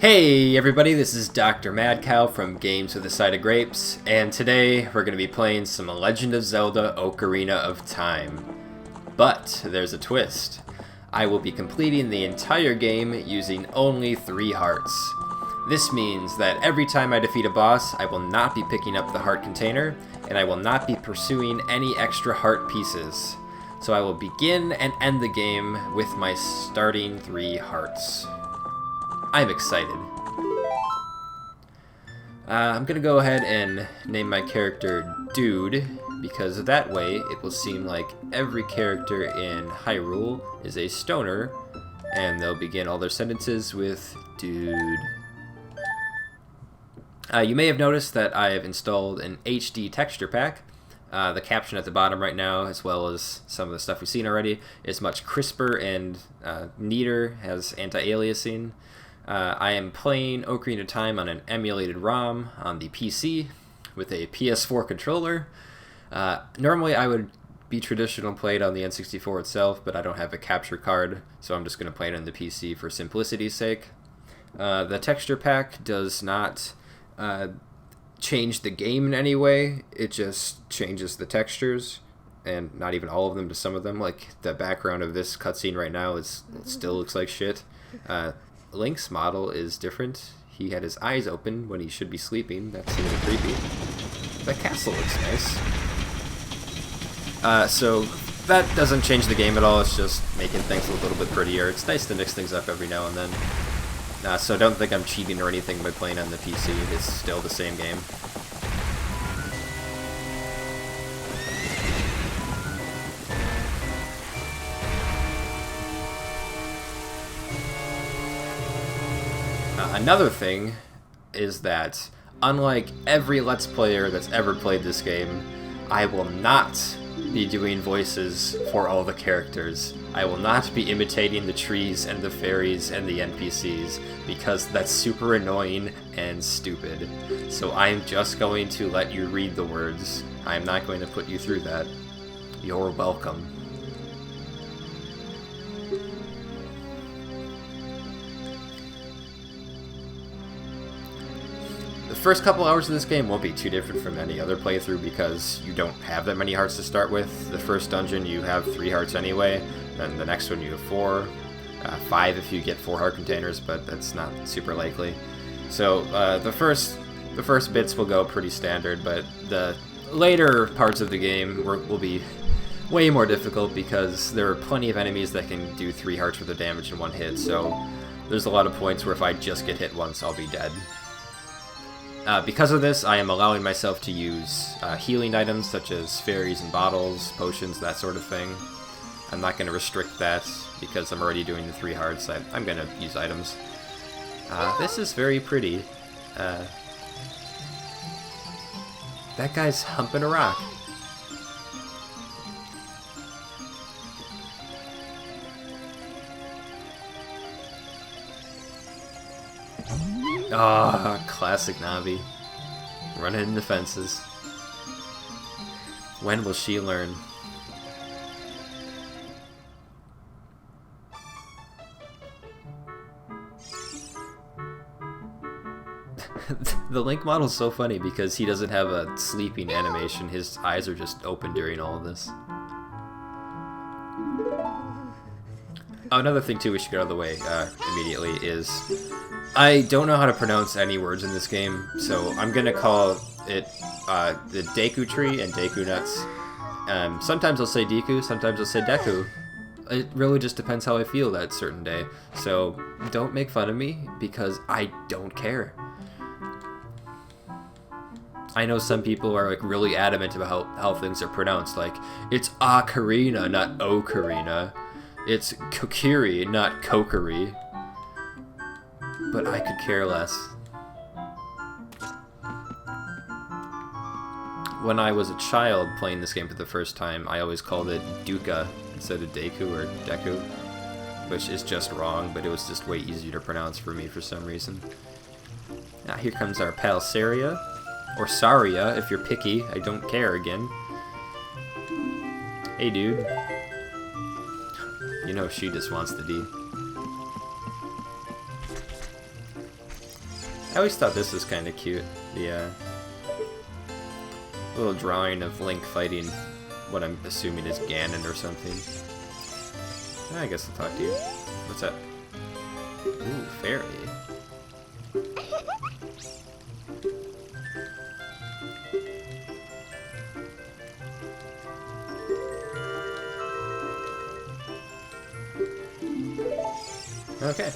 Hey everybody, this is Dr. Mad Cow from Games with a Side of Grapes, and today we're going to be playing some Legend of Zelda Ocarina of Time. But there's a twist. I will be completing the entire game using only 3 hearts. This means that every time I defeat a boss, I will not be picking up the heart container, and I will not be pursuing any extra heart pieces. So I will begin and end the game with my starting 3 hearts. I'm excited. I'm gonna go ahead and name my character Dude, because that way it will seem like every character in Hyrule is a stoner, and they'll begin all their sentences with Dude. You may have noticed that I have installed an HD texture pack. The caption at the bottom right now, as well as some of the stuff we've seen already, is much crisper and neater, has anti-aliasing. I am playing Ocarina of Time on an emulated ROM on the PC with a PS4 controller. Normally I would be traditional played on the N64 itself, but I don't have a capture card, so I'm just going to play it on the PC for simplicity's sake. The texture pack does not change the game in any way, it just changes the textures, and not even all of them to some of them. Like the background of this cutscene right now it still looks like shit. Link's model is different. He had his eyes open when he should be sleeping. That's a little creepy. That castle looks nice. So that doesn't change the game at all. It's just making things a little bit prettier. It's nice to mix things up every now and then. So don't think I'm cheating or anything by playing on the PC. It's still the same game. Another thing is that, unlike every Let's Player that's ever played this game, I will not be doing voices for all the characters. I will not be imitating the trees and the fairies and the NPCs, because that's super annoying and stupid. So I'm just going to let you read the words. I'm not going to put you through that. You're welcome. The first couple hours of this game won't be too different from any other playthrough because you don't have that many hearts to start with. The first dungeon you have 3 hearts anyway, then the next one you have 4, 5 if you get 4 heart containers, but that's not super likely. So the first bits will go pretty standard, but the later parts of the game will be way more difficult because there are plenty of enemies that can do 3 hearts worth of damage in one hit, so there's a lot of points where if I just get hit once, I'll be dead. Because of this, I am allowing myself to use healing items such as fairies and bottles, potions, that sort of thing. I'm not going to restrict that because I'm already doing the 3 hearts. I'm going to use items. This is very pretty. That guy's humping a rock. Ah, classic Navi. Running into fences. When will she learn? The Link model's so funny because he doesn't have a sleeping animation. His eyes are just open during all of this. Oh, another thing too we should get out of the way immediately is I don't know how to pronounce any words in this game, so I'm gonna call it the Deku Tree and Deku Nuts. Sometimes I'll say Deku, sometimes I'll say Deku. It really just depends how I feel that certain day. So don't make fun of me because I don't care. I know some people are like really adamant about how things are pronounced. Like it's Ocarina, not Ocarina. It's Kokiri, not Kokiri. But I could care less. When I was a child playing this game for the first time, I always called it Duka instead of Deku or Deku, which is just wrong, but it was just way easier to pronounce for me for some reason. Now here comes our pal Sarria, or Sarria if you're picky, I don't care again. Hey dude. You know she just wants the D. always thought this was kind of cute. The little drawing of Link fighting what I'm assuming is Ganon or something. I guess I'll talk to you. What's up? Ooh, fairy. Okay,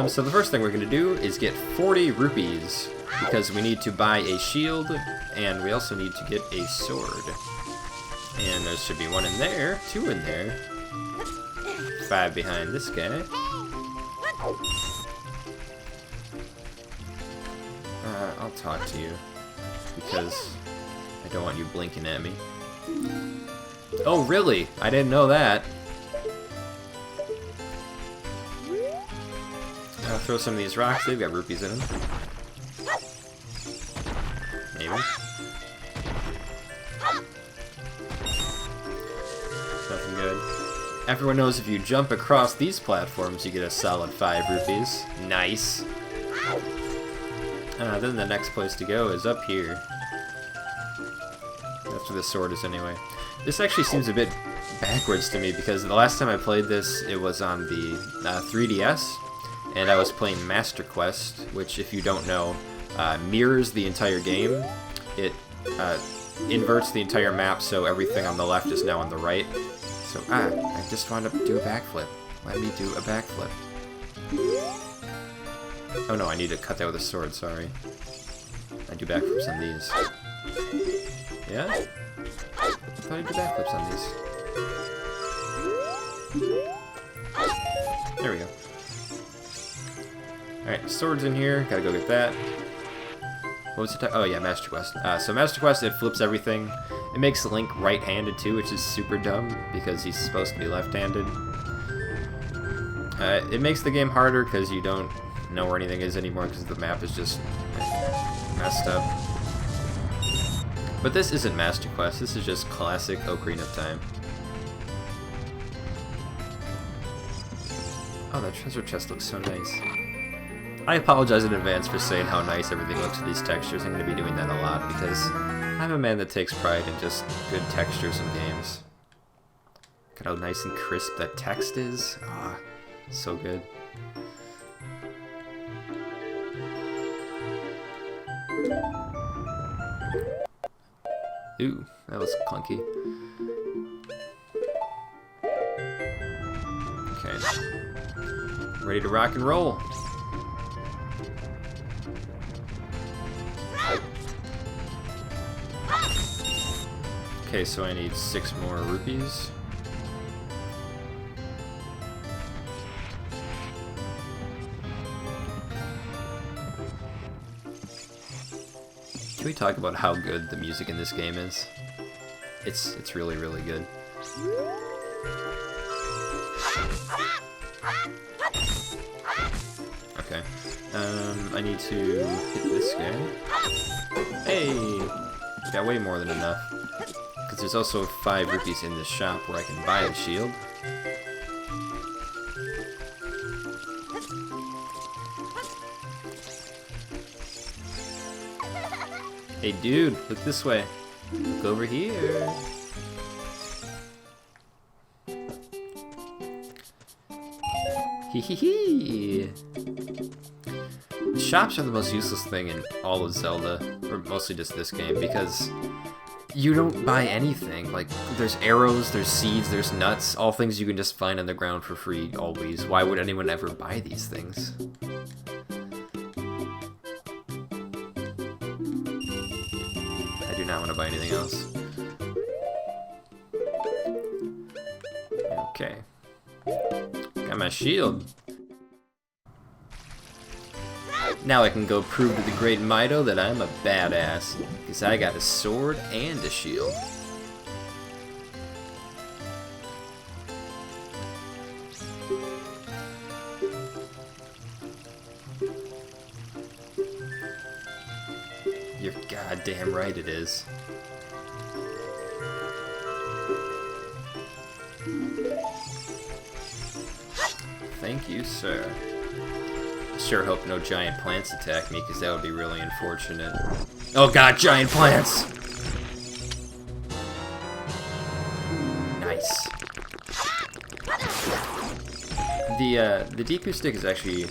so the first thing we're going to do is get 40 rupees, because we need to buy a shield, and we also need to get a sword. And there should be 1 in there, 2 in there, 5 behind this guy. I'll talk to you, because I don't want you blinking at me. Oh, really? I didn't know that. I'll throw some of these rocks. They've got rupees in them. Maybe. Nothing good. Everyone knows if you jump across these platforms, you get a solid 5 rupees. Nice. Then the next place to go is up here. That's where the sword is anyway. This actually seems a bit backwards to me, because the last time I played this, it was on the 3DS. And I was playing Master Quest, which, if you don't know, mirrors the entire game. It inverts the entire map, so everything on the left is now on the right. So, I just want to do a backflip. Let me do a backflip. Oh no, I need to cut that with a sword, sorry. I do backflips on these. Yeah? I thought I do backflips on these. There we go. Alright, swords in here. Gotta go get that. What was the oh yeah, Master Quest. So Master Quest, it flips everything. It makes Link right-handed too, which is super dumb, because he's supposed to be left-handed. It makes the game harder, because you don't know where anything is anymore, because the map is just messed up. But this isn't Master Quest, this is just classic Ocarina of Time. Oh, that treasure chest looks so nice. I apologize in advance for saying how nice everything looks with these textures. I'm going to be doing that a lot, because I'm a man that takes pride in just good textures in games. Look at how nice and crisp that text is. Ah, so good. Ooh, that was clunky. Okay. Ready to rock and roll. Okay, so I need 6 more rupees. Can we talk about how good the music in this game is? It's really, really good. Okay. I need to hit this guy. Hey! Got way more than enough. Because there's also 5 rupees in this shop where I can buy a shield. Hey dude, look this way. Look over here. Hee hee hee. Shops are the most useless thing in all of Zelda, or mostly just this game, because you don't buy anything. Like, there's arrows, there's seeds, there's nuts, all things you can just find on the ground for free, always. Why would anyone ever buy these things? I do not want to buy anything else. Okay. Got my shield. Now I can go prove to the great Mido that I'm a badass, because I got a sword and a shield. You're goddamn right it is. Thank you, sir. Sure hope no giant plants attack me, because that would be really unfortunate. Oh god, giant plants! Nice. The Deku stick is actually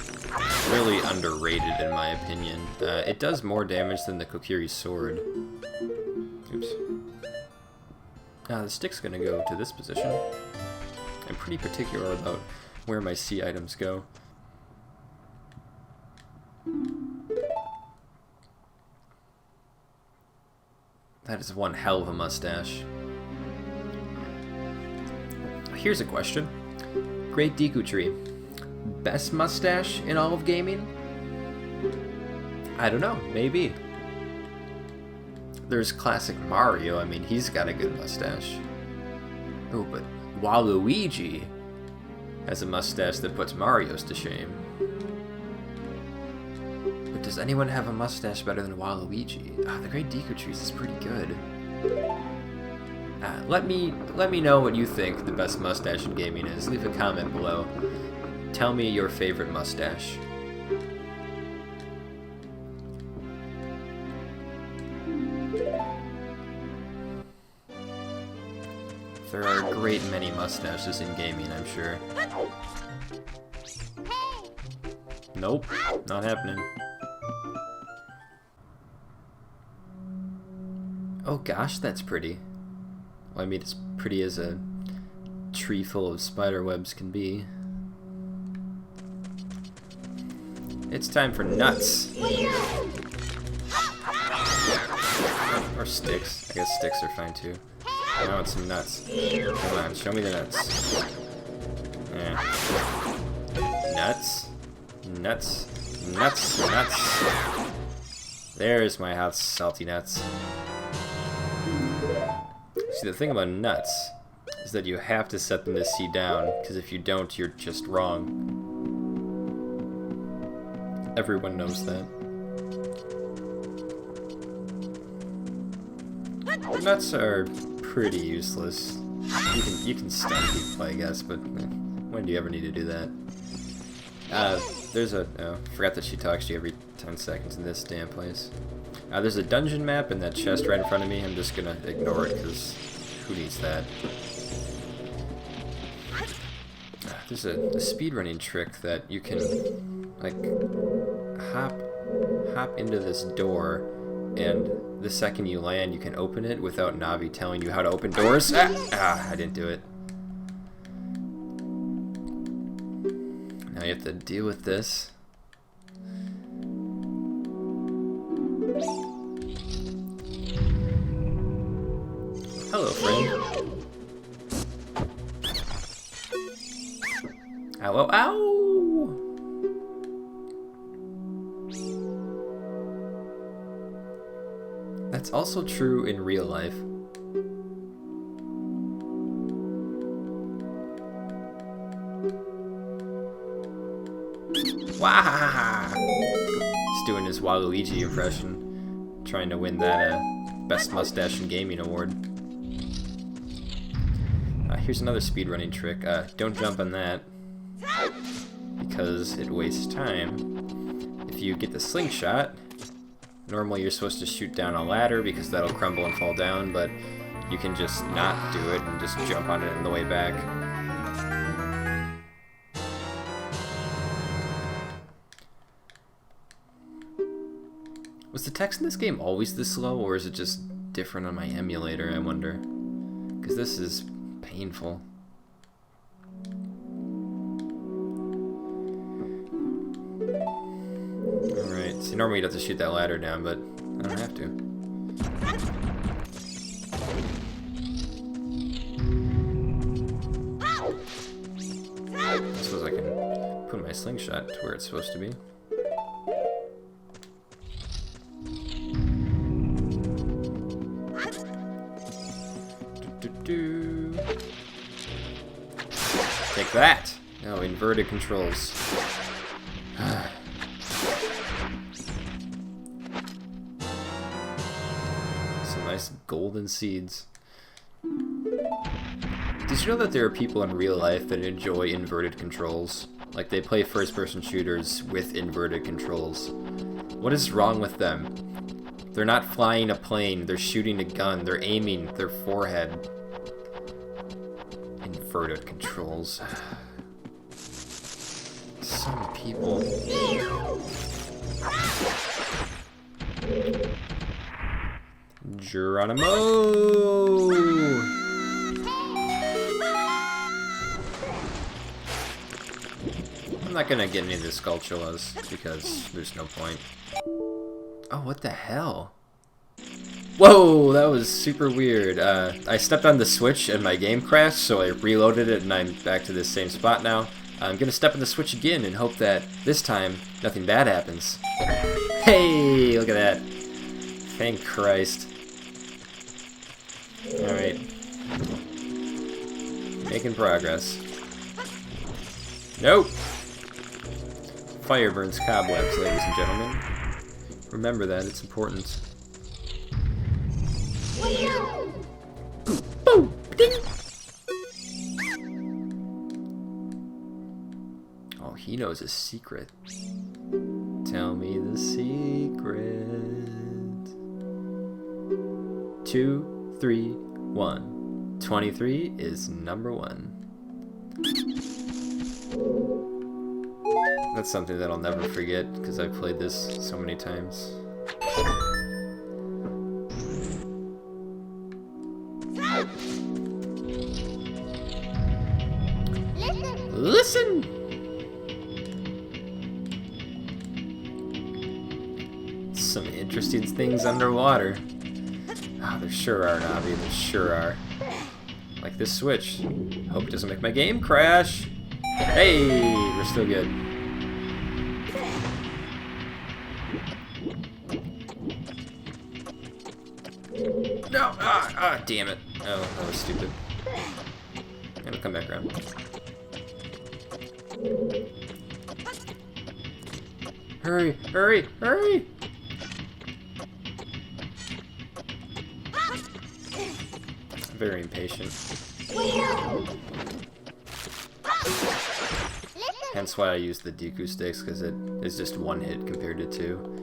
really underrated in my opinion. It does more damage than the Kokiri's sword. Oops. The stick's gonna go to this position. I'm pretty particular about where my C items go. That is one hell of a mustache. Here's a question. Great Deku Tree. Best mustache in all of gaming? I don't know, maybe. There's classic Mario, I mean, he's got a good mustache. Oh, but Waluigi has a mustache that puts Mario's to shame. But does anyone have a mustache better than Waluigi? The Great Deku Trees is pretty good. Let me know what you think the best mustache in gaming is. Leave a comment below. Tell me your favorite mustache. There are a great many mustaches in gaming, I'm sure. Nope, not happening. Oh gosh, that's pretty. Well, I mean, it's pretty as a tree full of spider webs can be. It's time for nuts. Or sticks. I guess sticks are fine too. I want some nuts. Come on, show me the nuts. Yeah. Nuts. Nuts. Nuts. Nuts. There's my hot, salty nuts. See, the thing about nuts is that you have to set them to C down, because if you don't, you're just wrong. Everyone knows that. Nuts are pretty useless. You can stun people, I guess, but when do you ever need to do that? There's a... Oh, forgot that she talks to you every 10 seconds in this damn place. There's a dungeon map in that chest right in front of me. I'm just gonna ignore it, because who needs that? There's a speedrunning trick that you can, like, hop into this door, and the second you land, you can open it without Navi telling you how to open doors. I didn't do it. Now you have to deal with this. Hello, friend. Ow, ow, ow! That's also true in real life. Wahahaha! He's doing his Waluigi impression, trying to win that Best Mustache in Gaming award. Here's another speedrunning trick. Don't jump on that, because it wastes time. If you get the slingshot, normally you're supposed to shoot down a ladder because that'll crumble and fall down, but you can just not do it and just jump on it on the way back. Was the text in this game always this slow, or is it just different on my emulator, I wonder? Because this is painful. Alright, see, normally you'd have to shoot that ladder down, but I don't have to. I suppose I can put my slingshot to where it's supposed to be. Take that! No, inverted controls. Some nice golden seeds. Did you know that there are people in real life that enjoy inverted controls? Like, they play first-person shooters with inverted controls. What is wrong with them? They're not flying a plane, they're shooting a gun, they're aiming their forehead. Inverted controls. Some people. Geronimo! I'm not gonna get any of the Skulltulas because there's no point. Oh, what the hell? Whoa, that was super weird. I stepped on the switch and my game crashed, so I reloaded it and I'm back to this same spot now. I'm gonna step on the switch again and hope that this time nothing bad happens. Hey, look at that. Thank Christ. Alright. Making progress. Nope! Fire burns cobwebs, ladies and gentlemen. Remember that, it's important. Boom! Ding! Oh, he knows a secret. Tell me the secret. 2, 3, 1. 23 is number 1. That's something that I'll never forget because I've played this so many times. Listen! Some interesting things underwater. Oh, there sure are, Navi. There sure are. Like this switch. Hope it doesn't make my game crash. Hey, we're still good. No! Damn it. Oh, that was stupid. I'm gonna come back around. Hurry! Hurry! Hurry! I'm very impatient. Hence why I use the Deku sticks, because it is just one hit compared to 2.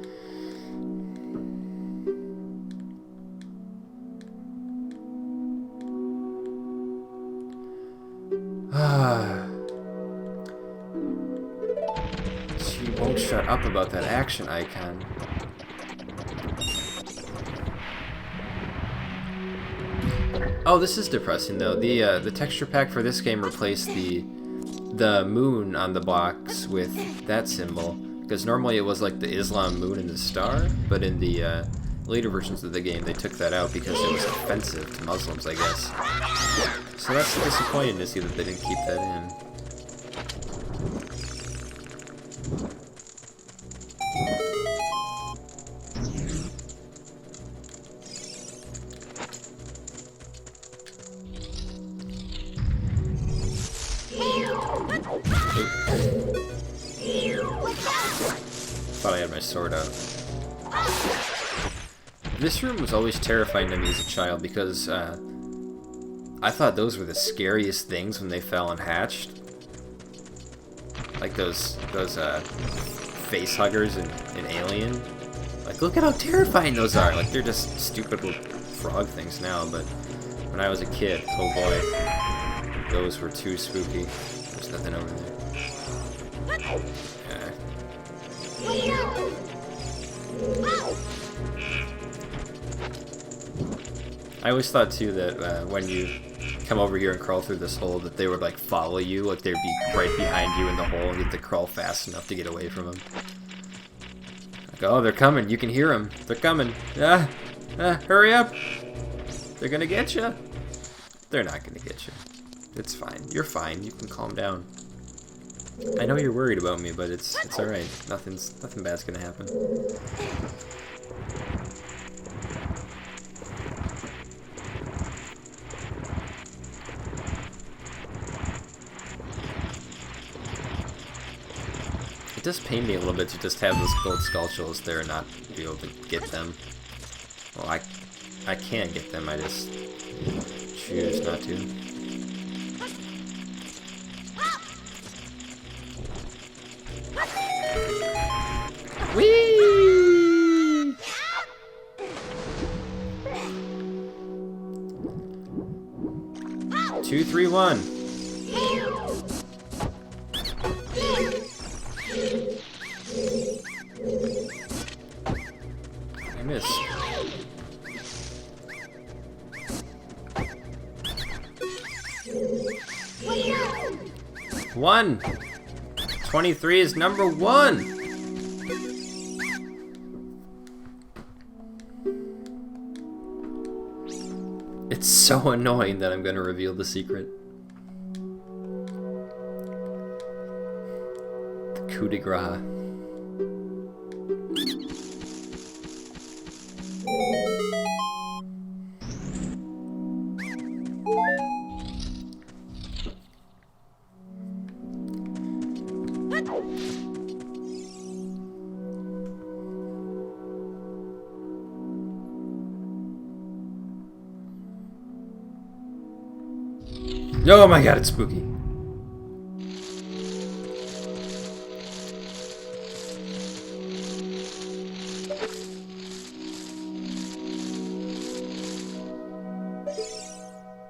She won't shut up about that action icon. Oh, this is depressing though. The texture pack for this game replaced the moon on the box with that symbol, because normally it was like the Islam moon and the star, but in the later versions of the game they took that out because it was offensive to Muslims, I guess. So that's disappointing to see that they didn't keep that in. Thought I had my sword out. This room was always terrifying to me as a child because I thought those were the scariest things when they fell and hatched. Like those face huggers in Alien. Like, look at how terrifying those are. Like, they're just stupid little frog things now, but when I was a kid, oh boy, those were too spooky. There's nothing over there. I always thought too that when you come over here and crawl through this hole that they would like follow you, like they'd be right behind you in the hole and you have to crawl fast enough to get away from them. Like, oh, they're coming, you can hear them, they're coming. Hurry up! They're gonna get you. They're not gonna get you. It's fine. You're fine. You can calm down. I know you're worried about me, but it's alright. Nothing bad's gonna happen. It does pain me a little bit to just have those gold Skulltulas there and not be able to get them. Well, I can get them, I just choose not to. 2, 3, 1. I missed. 1. 23 is number 1. It's so annoying that I'm going to reveal the secret. The coup de grace. Oh my god, it's spooky.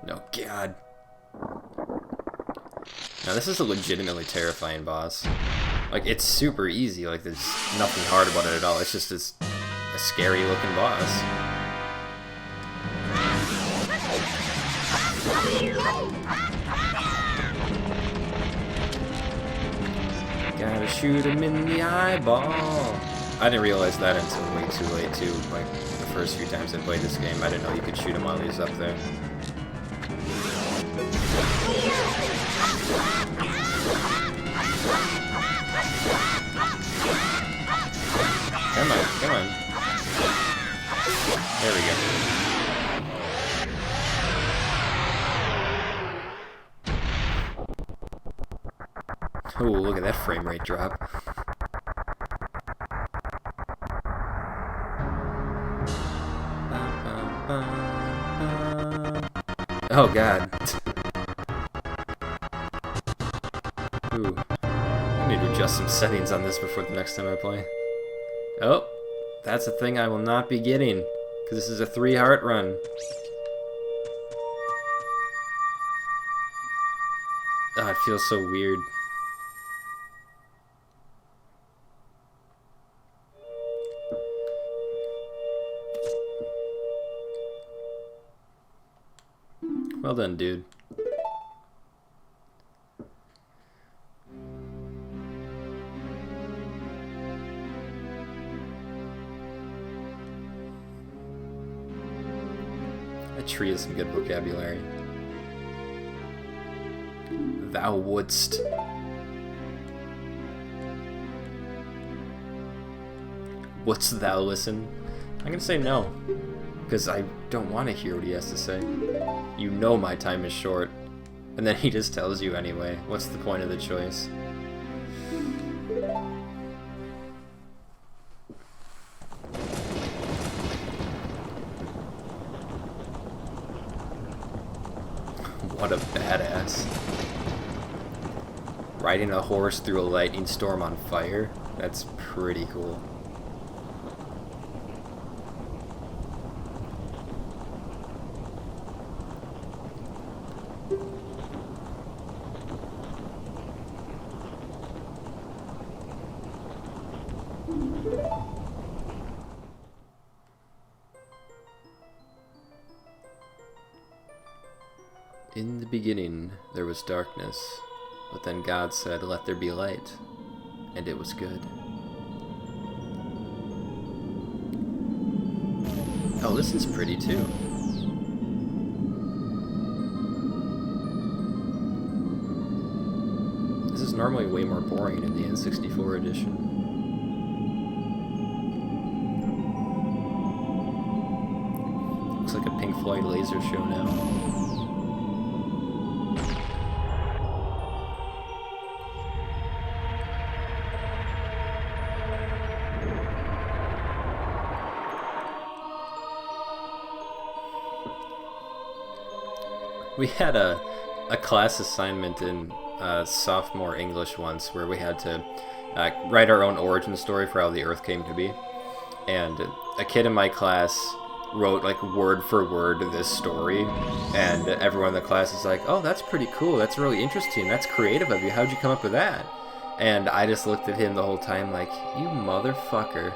Oh god. Now this is a legitimately terrifying boss. Like, it's super easy, like there's nothing hard about it at all. It's just a scary looking boss. Gotta shoot him in the eyeball. I didn't realize that until way too late too. Like the first few times I played this game, I didn't know you could shoot him while he's up there. Come on, come on. There we go. Oh, look at that frame rate drop. Oh god. Ooh. I need to adjust some settings on this before the next time I play. Oh, that's a thing I will not be getting, because this is a 3-heart run. Oh, it feels so weird. Well done, dude. That tree has some good vocabulary. Thou wouldst. Wouldst thou listen? I'm gonna say no, because I don't want to hear what he has to say. You know my time is short. And then he just tells you anyway. What's the point of the choice? What a badass. Riding a horse through a lightning storm on fire? That's pretty cool. In the beginning there was darkness, but then God said, "Let there be light," and it was good. Oh, this is pretty too. This is normally way more boring in the N64 edition. Looks like a Pink Floyd laser show now. We had a class assignment in sophomore English once where we had to write our own origin story for how the Earth came to be. And a kid in my class wrote like word for word this story, and everyone in the class is like, oh, that's pretty cool, that's really interesting, that's creative of you, how'd you come up with that? And I just looked at him the whole time like, you motherfucker,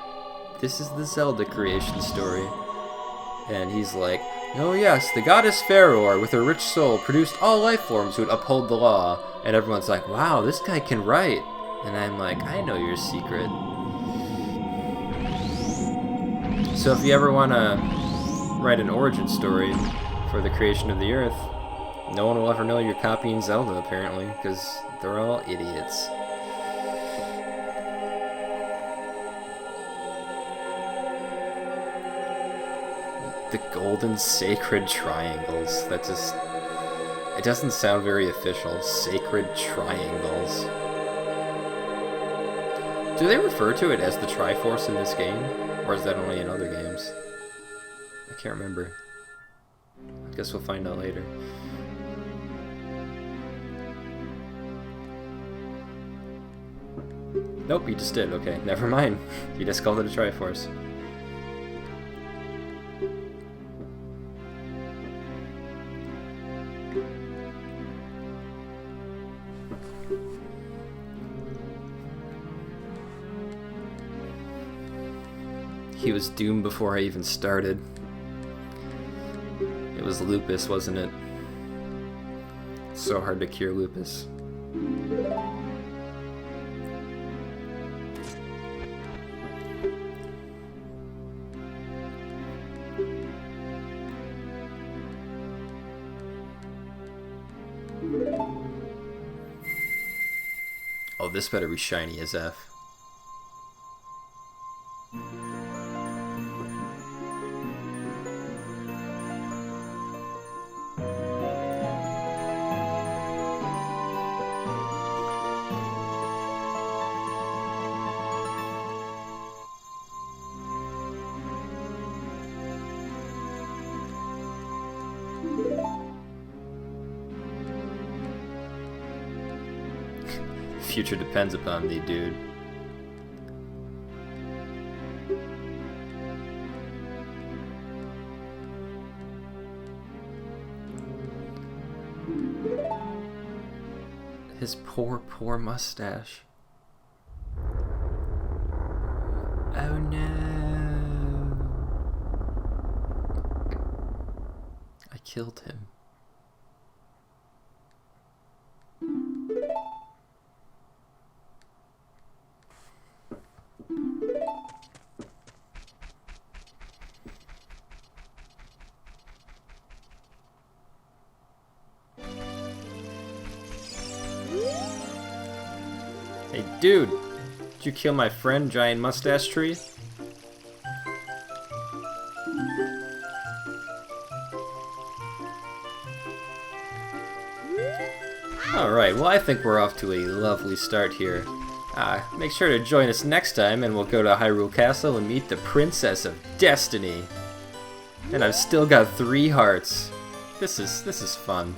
this is the Zelda creation story. And he's like, oh yes, the goddess Pharaoh, with her rich soul, produced all life forms who would uphold the law. And everyone's like, wow, this guy can write. And I'm like, I know your secret. So if you ever want to write an origin story for the creation of the Earth, no one will ever know you're copying Zelda, apparently, because they're all idiots. The golden sacred triangles. That just... it doesn't sound very official. Sacred triangles. Do they refer to it as the Triforce in this game? Or is that only in other games? I can't remember. I guess we'll find out later. Nope, you just did. Okay, never mind. You just called it a Triforce. He was doomed before I even started. It was lupus, wasn't it? So hard to cure lupus. Oh, this better be shiny as F. Future depends upon thee, dude. His poor, poor mustache. Oh no. I killed him. Hey dude, did you kill my friend, Giant Mustache Tree? Alright, well I think we're off to a lovely start here. Make sure to join us next time and we'll go to Hyrule Castle and meet the Princess of Destiny. And I've still got 3 hearts. This is fun.